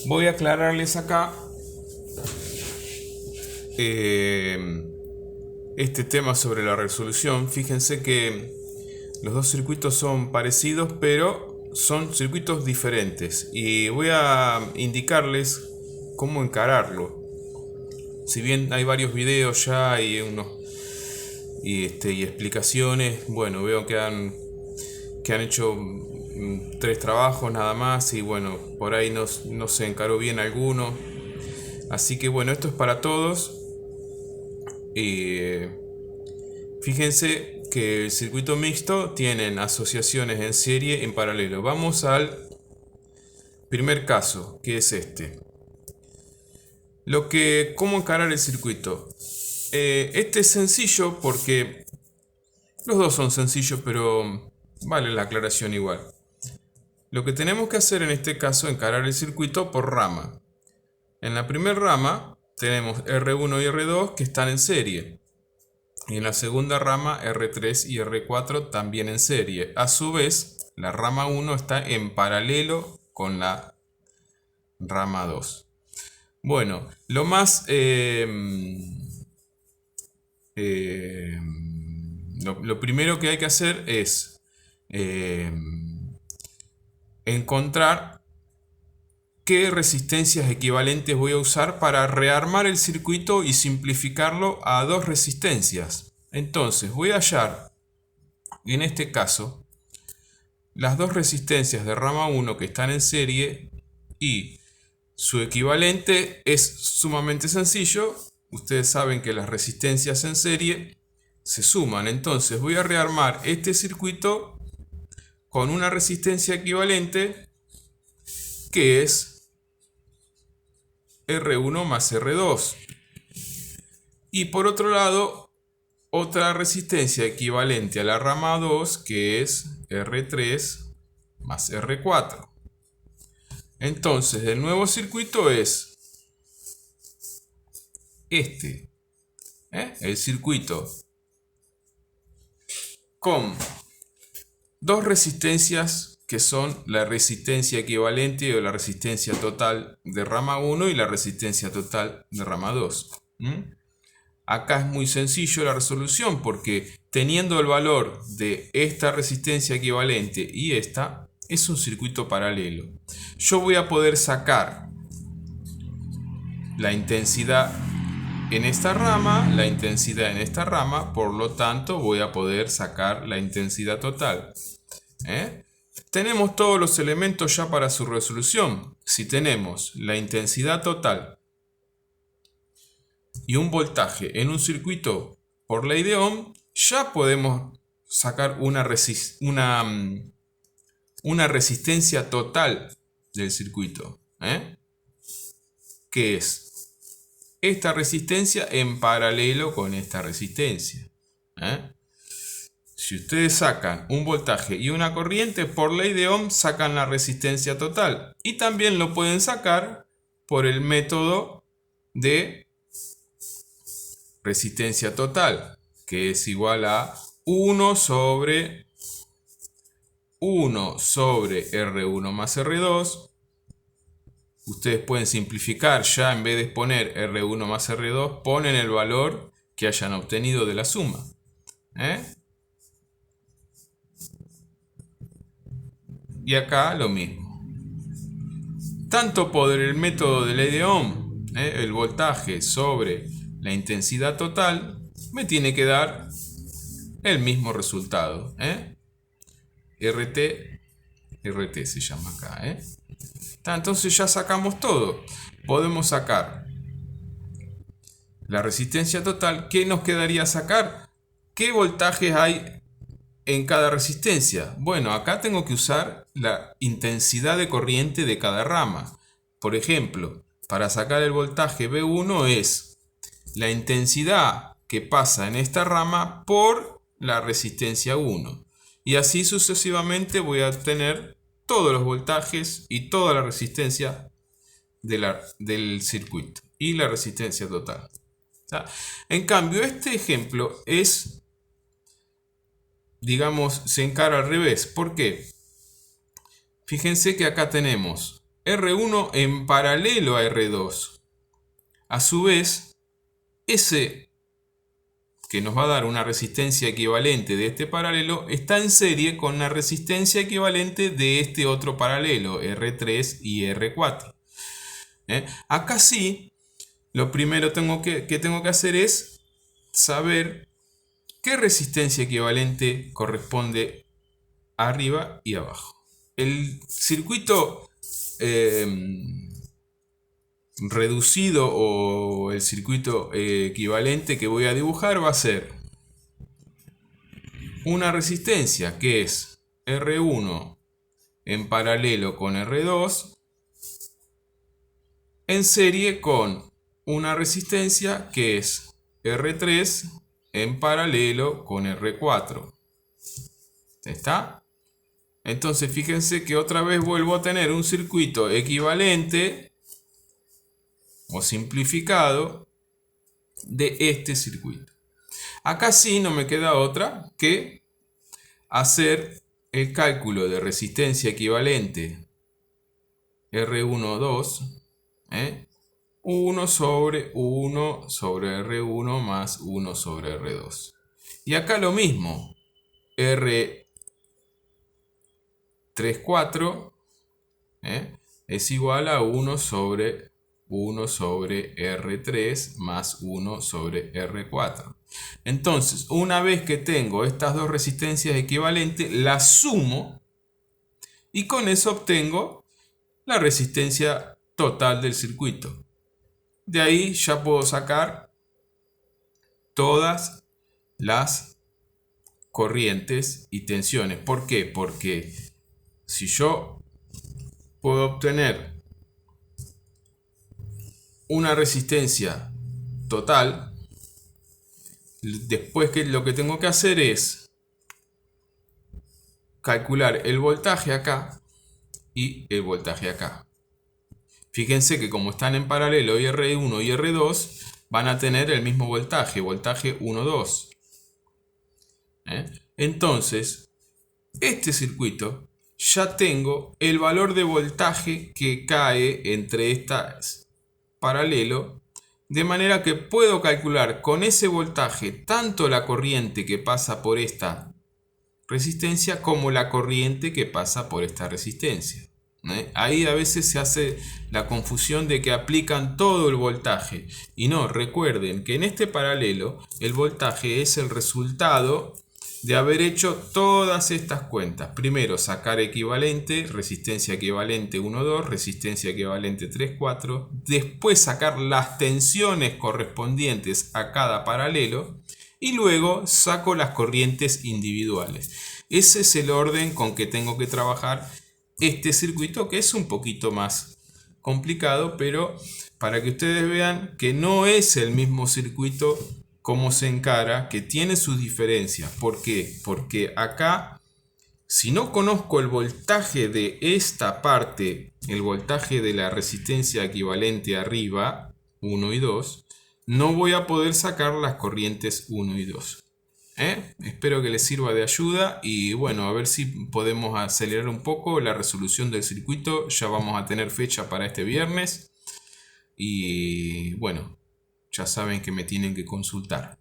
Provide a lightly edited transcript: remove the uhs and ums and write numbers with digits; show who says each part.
Speaker 1: Voy a aclararles acá este tema sobre la resolución. Fíjense que los dos circuitos son parecidos, pero son circuitos diferentes. Y voy a indicarles cómo encararlo. Si bien hay varios videos ya y y explicaciones, bueno, veo que han hecho tres trabajos nada más y bueno, por ahí no se encaró bien alguno. Así que bueno, esto es para todos. Fíjense que el circuito mixto tienen asociaciones en serie en paralelo. Vamos al primer caso, que es este. ¿Cómo encarar el circuito? Este es sencillo porque los dos son sencillos, pero vale la aclaración igual. Lo que tenemos que hacer en este caso es encarar el circuito por rama. En la primera rama tenemos R1 y R2 que están en serie. Y en la segunda rama R3 y R4 también en serie. A su vez, la rama 1 está en paralelo con la rama 2. Bueno, lo primero que hay que hacer es encontrar qué resistencias equivalentes voy a usar para rearmar el circuito y simplificarlo a dos resistencias. Entonces voy a hallar, en este caso, las dos resistencias de rama 1 que están en serie y su equivalente es sumamente sencillo. Ustedes saben que las resistencias en serie se suman. Entonces voy a rearmar este circuito con una resistencia equivalente que es R1 más R2. Y por otro lado, otra resistencia equivalente a la rama 2 que es R3 más R4. Entonces el nuevo circuito es este. El circuito con dos resistencias que son la resistencia equivalente o la resistencia total de rama 1 y la resistencia total de rama 2. Acá es muy sencillo la resolución porque teniendo el valor de esta resistencia equivalente y esta, es un circuito paralelo. Yo voy a poder sacar la intensidad en esta rama, la intensidad en esta rama, por lo tanto voy a poder sacar la intensidad total. Tenemos todos los elementos ya para su resolución. Si tenemos la intensidad total y un voltaje en un circuito por ley de Ohm, ya podemos sacar una resistencia total del circuito. Que es esta resistencia en paralelo con esta resistencia. Si ustedes sacan un voltaje y una corriente, por ley de Ohm sacan la resistencia total. Y también lo pueden sacar por el método de resistencia total, que es igual a 1 sobre R1 más R2. Ustedes pueden simplificar ya, en vez de poner R1 más R2, ponen el valor que hayan obtenido de la suma. Y acá lo mismo. Tanto por el método de ley de Ohm, el voltaje sobre la intensidad total, me tiene que dar el mismo resultado. RT se llama acá. Entonces ya sacamos todo. Podemos sacar la resistencia total. ¿Qué nos quedaría sacar? ¿Qué voltajes hay en cada resistencia? Bueno, acá tengo que usar la intensidad de corriente de cada rama. Por ejemplo, para sacar el voltaje V1 es la intensidad que pasa en esta rama por la resistencia 1. Y así sucesivamente voy a obtener todos los voltajes y toda la resistencia del circuito y la resistencia total. En cambio, este ejemplo es, digamos, se encara al revés. ¿Por qué? Fíjense que acá tenemos R1 en paralelo a R2. A su vez, ese que nos va a dar una resistencia equivalente de este paralelo está en serie con la resistencia equivalente de este otro paralelo, R3 y R4. Acá sí, lo primero que tengo que hacer es saber qué resistencia equivalente corresponde arriba y abajo. El circuito reducido o el circuito equivalente que voy a dibujar va a ser una resistencia que es R1 en paralelo con R2 en serie con una resistencia que es R3 en paralelo con R4. ¿Está? Entonces fíjense que otra vez vuelvo a tener un circuito equivalente o simplificado de este circuito. Acá sí no me queda otra que hacer el cálculo de resistencia equivalente R1,2, 1 sobre 1 sobre R1 más 1 sobre R2. Y acá lo mismo, R34 es igual a 1 sobre R3 más 1 sobre R4. Entonces, una vez que tengo estas dos resistencias equivalentes, las sumo y con eso obtengo la resistencia total del circuito. De ahí ya puedo sacar todas las corrientes y tensiones. ¿Por qué? Porque si yo puedo obtener una resistencia total, después lo que tengo que hacer es calcular el voltaje acá y el voltaje acá. Fíjense que como están en paralelo y R1 y R2 van a tener el mismo voltaje, voltaje 1, 2. Entonces, este circuito ya tengo el valor de voltaje que cae entre estas paralelo, de manera que puedo calcular con ese voltaje tanto la corriente que pasa por esta resistencia como la corriente que pasa por esta resistencia. Ahí a veces se hace la confusión de que aplican todo el voltaje y no, recuerden que en este paralelo el voltaje es el resultado de haber hecho todas estas cuentas. Primero sacar equivalente, resistencia equivalente 1, 2, resistencia equivalente 3, 4. Después sacar las tensiones correspondientes a cada paralelo. Y luego saco las corrientes individuales. Ese es el orden con que tengo que trabajar este circuito, que es un poquito más complicado, pero para que ustedes vean que no es el mismo circuito como se encara, que tiene sus diferencias. ¿Por qué? Porque acá, si no conozco el voltaje de esta parte, el voltaje de la resistencia equivalente arriba, 1 y 2, no voy a poder sacar las corrientes 1 y 2. Espero que les sirva de ayuda y bueno, a ver si podemos acelerar un poco la resolución del circuito. Ya vamos a tener fecha para este viernes y bueno, ya saben que me tienen que consultar.